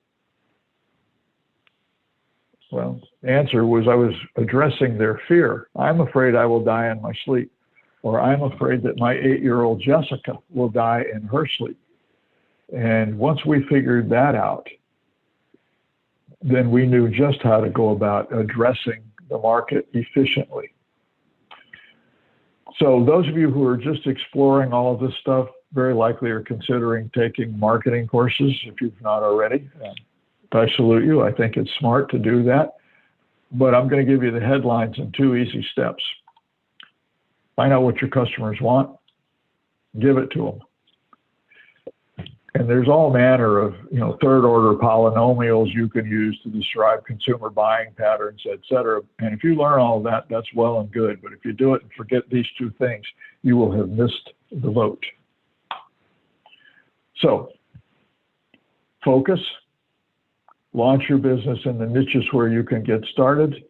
Well, the answer was I was addressing their fear. I'm afraid I will die in my sleep, or I'm afraid that my 8-year-old Jessica will die in her sleep. And once we figured that out, then we knew just how to go about addressing the market efficiently. So those of you who are just exploring all of this stuff very likely are considering taking marketing courses if you've not already. I salute you. I think it's smart to do that. But I'm going to give you the headlines in 2 easy steps. Find out what your customers want, give it to them. And there's all manner of, third order polynomials you can use to describe consumer buying patterns, et cetera. And if you learn all of that, that's well and good. But if you do it and forget these 2 things, you will have missed the boat. So focus. Launch your business in the niches where you can get started,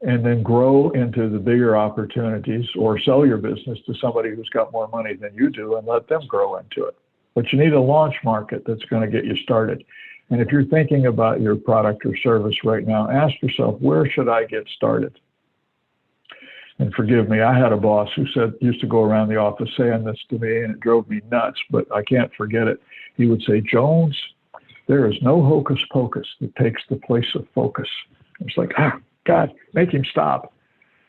and then grow into the bigger opportunities, or sell your business to somebody who's got more money than you do and let them grow into it. But you need a launch market that's going to get you started. And if you're thinking about your product or service right now, ask yourself, where should I get started? And forgive me, I had a boss who used to go around the office saying this to me, and it drove me nuts, but I can't forget it. He would say, Jones, there is no hocus pocus that takes the place of focus. It's like, God, make him stop.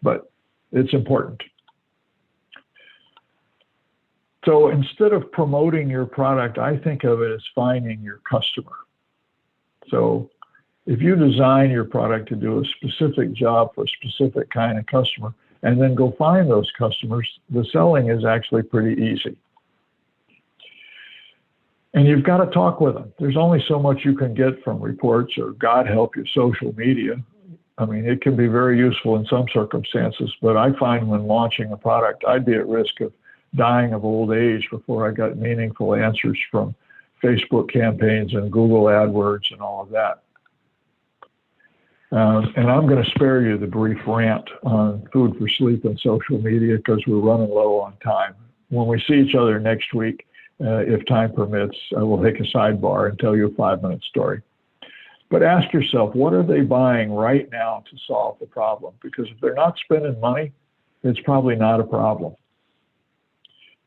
But it's important. So instead of promoting your product, I think of it as finding your customer. So if you design your product to do a specific job for a specific kind of customer, and then go find those customers, the selling is actually pretty easy. And you've got to talk with them. There's only so much you can get from reports or, God help you, social media. I mean, it can be very useful in some circumstances, but I find when launching a product, I'd be at risk of dying of old age before I got meaningful answers from Facebook campaigns and Google AdWords and all of that. And I'm going to spare you the brief rant on food for sleep and social media because we're running low on time. When we see each other next week, if time permits, I will take a sidebar and tell you a 5-minute story. But ask yourself, what are they buying right now to solve the problem? Because if they're not spending money, it's probably not a problem.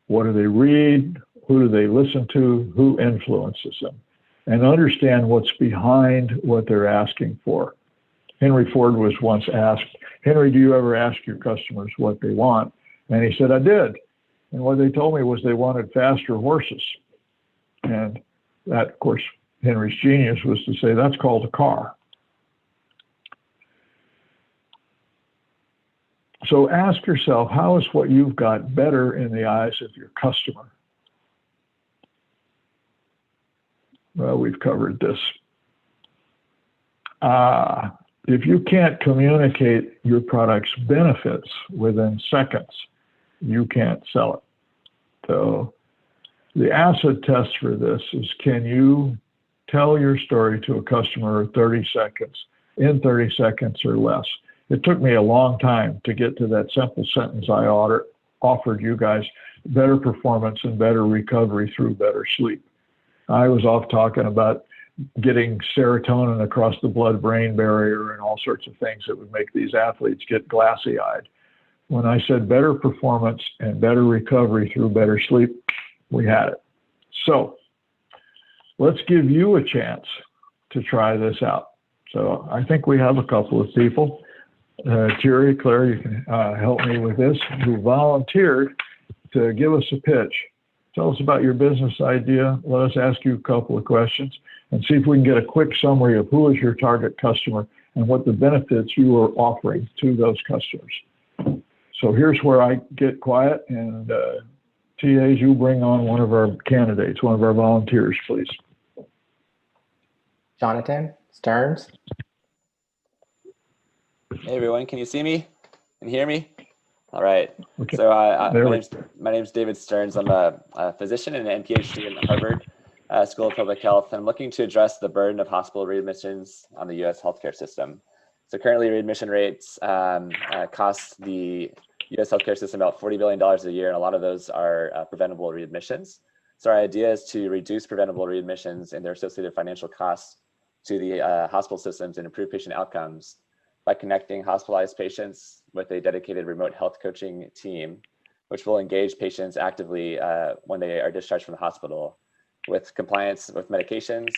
What do they read? Who do they listen to? Who influences them? And understand what's behind what they're asking for. Henry Ford was once asked, Henry, do you ever ask your customers what they want? And he said, I did. And what they told me was they wanted faster horses. And that, of course, Henry's genius was to say, that's called a car. So ask yourself, how is what you've got better in the eyes of your customer? Well, we've covered this. If you can't communicate your product's benefits within seconds, you can't sell it. So the acid test for this is, can you tell your story to a customer in 30 seconds or less? It took me a long time to get to that simple sentence I offered you guys: better performance and better recovery through better sleep. I was off talking about getting serotonin across the blood-brain barrier and all sorts of things that would make these athletes get glassy-eyed. When I said better performance and better recovery through better sleep, we had it. So let's give you a chance to try this out. So I think we have a couple of people. Terry, Claire, you can help me with this, who volunteered to give us a pitch. Tell us about your business idea. Let us ask you a couple of questions and see if we can get a quick summary of who is your target customer and what the benefits you are offering to those customers. So here's where I get quiet, and TAs, you bring on one of our candidates, one of our volunteers, please. Jonathan Stearns. Hey everyone, can you see me and hear me? All right. Okay. So There my name's David Stearns. I'm a physician and an PhD in Harvard School of Public Health. And I'm looking to address the burden of hospital readmissions on the U.S. healthcare system. So currently, readmission rates cost the U.S. healthcare system about $40 billion a year, and a lot of those are preventable readmissions. So our idea is to reduce preventable readmissions and their associated financial costs to the hospital systems and improve patient outcomes by connecting hospitalized patients with a dedicated remote health coaching team, which will engage patients actively when they are discharged from the hospital with compliance with medications,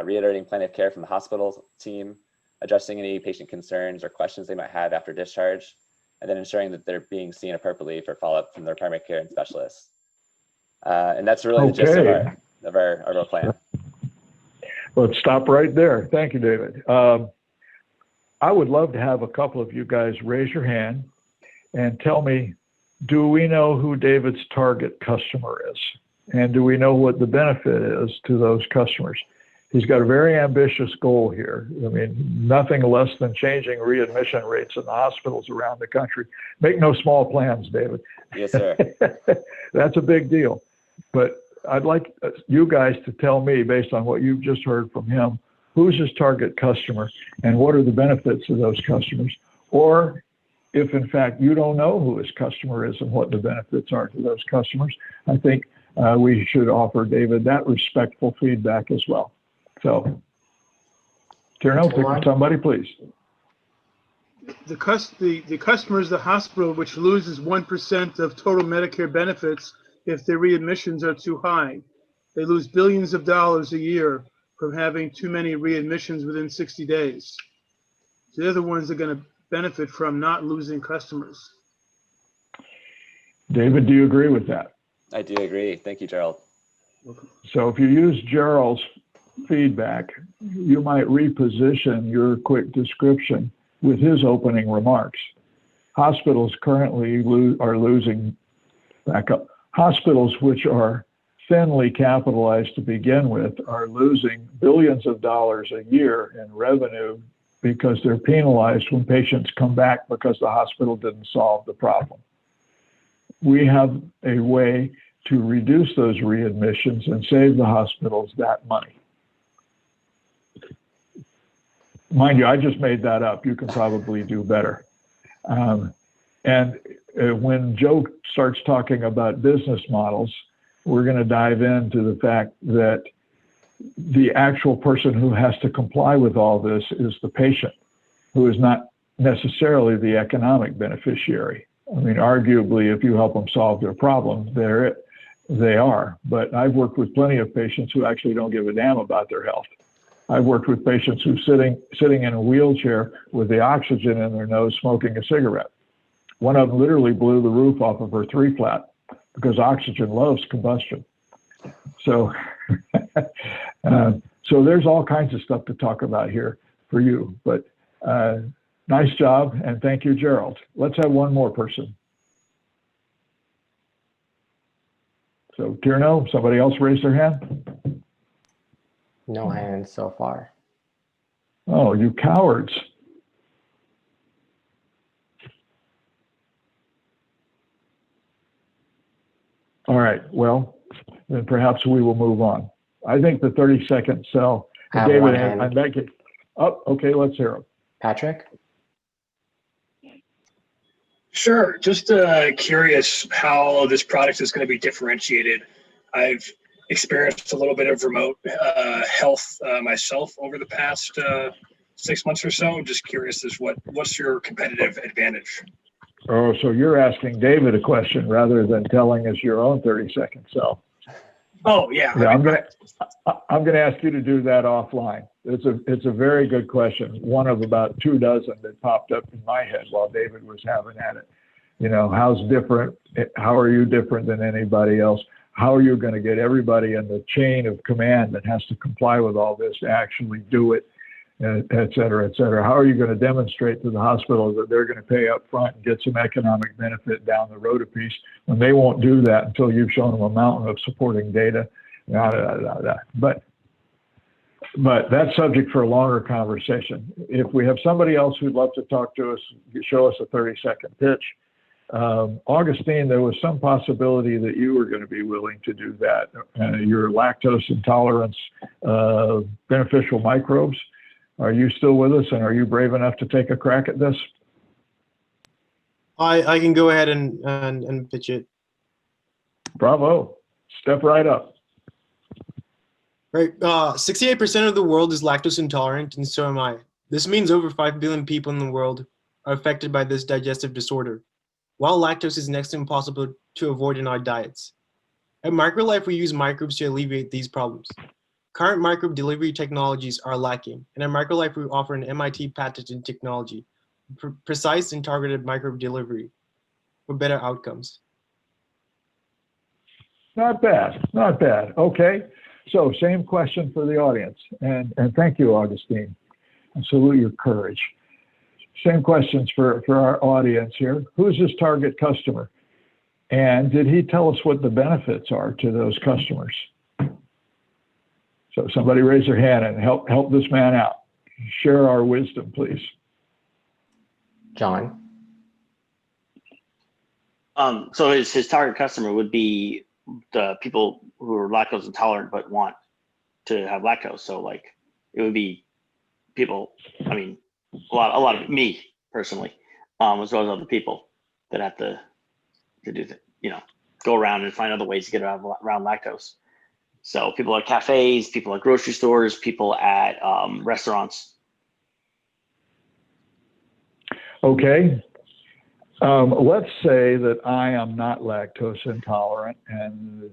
reiterating plan of care from the hospital team, addressing any patient concerns or questions they might have after discharge, and then ensuring that they're being seen appropriately for follow-up from their primary care and specialists. And that's really the gist of our plan. Let's stop right there. Thank you, David. I would love to have a couple of you guys raise your hand and tell me, do we know who David's target customer is? And do we know what the benefit is to those customers? He's got a very ambitious goal here. I mean, nothing less than changing readmission rates in the hospitals around the country. Make no small plans, David. Yes, sir. That's a big deal. But I'd like you guys to tell me, based on what you've just heard from him, who's his target customer and what are the benefits of those customers? Or if in fact you don't know who his customer is and what the benefits are to those customers, I think we should offer David that respectful feedback as well. So, Tierno, pick somebody, please. The customer is the hospital, which loses 1% of total Medicare benefits if their readmissions are too high. They lose billions of dollars a year from having too many readmissions within 60 days. So they're the ones that are going to benefit from not losing customers. David, do you agree with that? I do agree. Thank you, Gerald. So if you use Gerald's feedback, you might reposition your quick description with his opening remarks. Hospitals currently are losing, back up, hospitals which are thinly capitalized to begin with are losing billions of dollars a year in revenue because they're penalized when patients come back because the hospital didn't solve the problem. We have a way to reduce those readmissions and save the hospitals that money. Mind you, I just made that up. You can probably do better. When Joe starts talking about business models, we're going to dive into the fact that the actual person who has to comply with all this is the patient, who is not necessarily the economic beneficiary. I mean, arguably, if you help them solve their problem, they are. But I've worked with plenty of patients who actually don't give a damn about their health. I've worked with patients who sitting in a wheelchair with the oxygen in their nose smoking a cigarette. One of them literally blew the roof off of her 3-flat because oxygen loves combustion. So, so there's all kinds of stuff to talk about here for you. But nice job, and thank you, Gerald. Let's have one more person. So, Tierno, somebody else raised their hand? No hands so far. Oh, you cowards. All right, well, then perhaps we will move on. I think the 30-second cell. David, I'm back. Oh, okay, let's hear him. Patrick? Sure, just curious how this product is going to be differentiated. I've experienced a little bit of remote health myself over the past 6 months or so. I'm just curious as what's your competitive advantage? Oh, so you're asking David a question rather than telling us your own 30-second cell. Oh, yeah. I'm gonna ask you to do that offline. It's a very good question. One of about 2 dozen that popped up in my head while David was having at it. You know, how are you different than anybody else? How are you going to get everybody in the chain of command that has to comply with all this to actually do it, et cetera, et cetera? How are you going to demonstrate to the hospital that they're going to pay up front and get some economic benefit down the road a piece when they won't do that until you've shown them a mountain of supporting data? But that's subject for a longer conversation. If we have somebody else who'd love to talk to us, show us a 30-second pitch. Augustine, there was some possibility that you were going to be willing to do that. Your lactose intolerance, beneficial microbes. Are you still with us, and are you brave enough to take a crack at this? I can go ahead and pitch it. Bravo. Step right up. Right. 68% of the world is lactose intolerant, and so am I. This means over 5 billion people in the world are affected by this digestive disorder. While lactose is next to impossible to avoid in our diets. At MicroLife, we use microbes to alleviate these problems. Current microbe delivery technologies are lacking, and at MicroLife, we offer an MIT patented technology, precise and targeted microbe delivery for better outcomes. Not bad, not bad. Okay, so same question for the audience, and thank you, Augustine. I salute your courage. Same questions for our audience here. Who's his target customer? And did he tell us what the benefits are to those customers? So somebody raise their hand and help this man out. Share our wisdom, please. John. So his target customer would be the people who are lactose intolerant but want to have lactose. So like it would be people, I mean, a lot of me personally, as well as other people that have to do that, go around and find other ways to get around lactose. So people at cafes, people at grocery stores, people at restaurants. Okay. Let's say that I am not lactose intolerant, and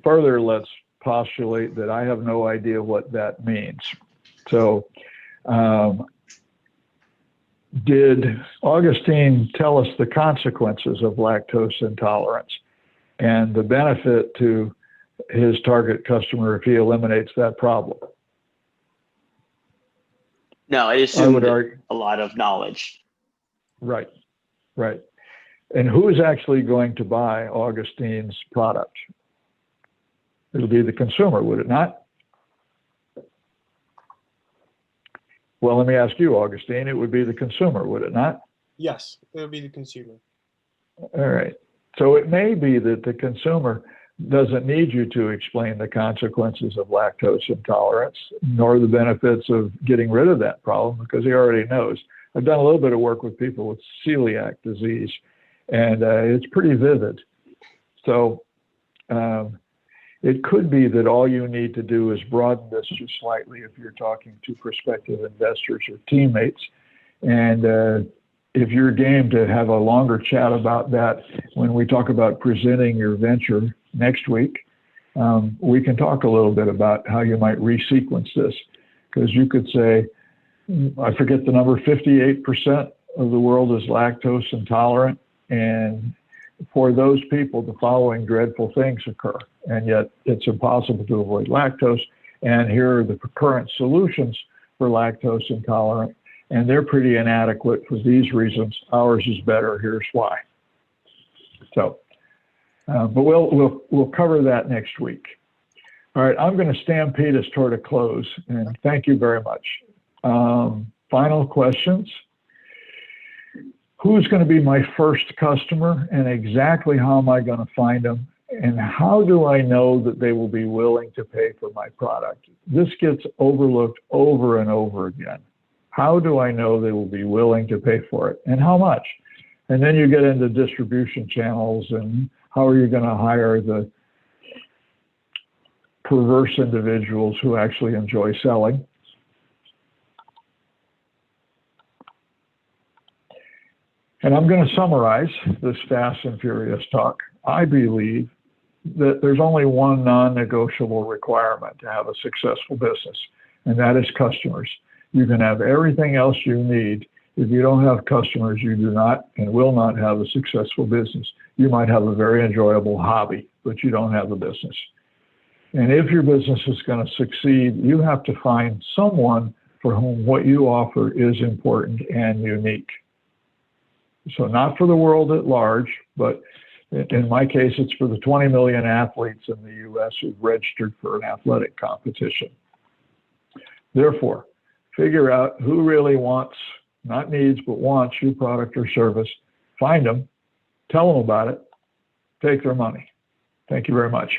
further, let's postulate that I have no idea what that means. So, did Augustine tell us the consequences of lactose intolerance and the benefit to his target customer if he eliminates that problem? No, it assumed a lot of knowledge. Right, right. And who is actually going to buy Augustine's product? It'll be the consumer, would it not? Well, let me ask you, Augustine, it would be the consumer, would it not? Yes, it would be the consumer. All right. So it may be that the consumer doesn't need you to explain the consequences of lactose intolerance, nor the benefits of getting rid of that problem, because he already knows. I've done a little bit of work with people with celiac disease, and it's pretty vivid. So it could be that all you need to do is broaden this just slightly if you're talking to prospective investors or teammates. And if you're game to have a longer chat about that when we talk about presenting your venture next week, we can talk a little bit about how you might resequence this. Because you could say, I forget the number, 58% of the world is lactose intolerant. And for those people, the following dreadful things occur. And yet it's impossible to avoid lactose. And here are the current solutions for lactose intolerant. And they're pretty inadequate for these reasons. Ours is better. Here's why. So, but we'll cover that next week. All right, I'm going to stampede us toward a close. And thank you very much. Final questions. Who's going to be my first customer, and exactly how am I going to find them? And how do I know that they will be willing to pay for my product? This gets overlooked over and over again. How do I know they will be willing to pay for it, and how much? And then you get into distribution channels, and how are you going to hire the perverse individuals who actually enjoy selling? And I'm going to summarize this fast and furious talk. I believe that there's only one non-negotiable requirement to have a successful business, and that is customers. You can have everything else you need. If you don't have customers, you do not and will not have a successful business. You might have a very enjoyable hobby, but you don't have a business. And if your business is going to succeed, you have to find someone for whom what you offer is important and unique. So not for the world at large, but in my case, it's for the 20 million athletes in the US who've registered for an athletic competition. Therefore, figure out who really wants, not needs, but wants your product or service. Find them, tell them about it, take their money. Thank you very much.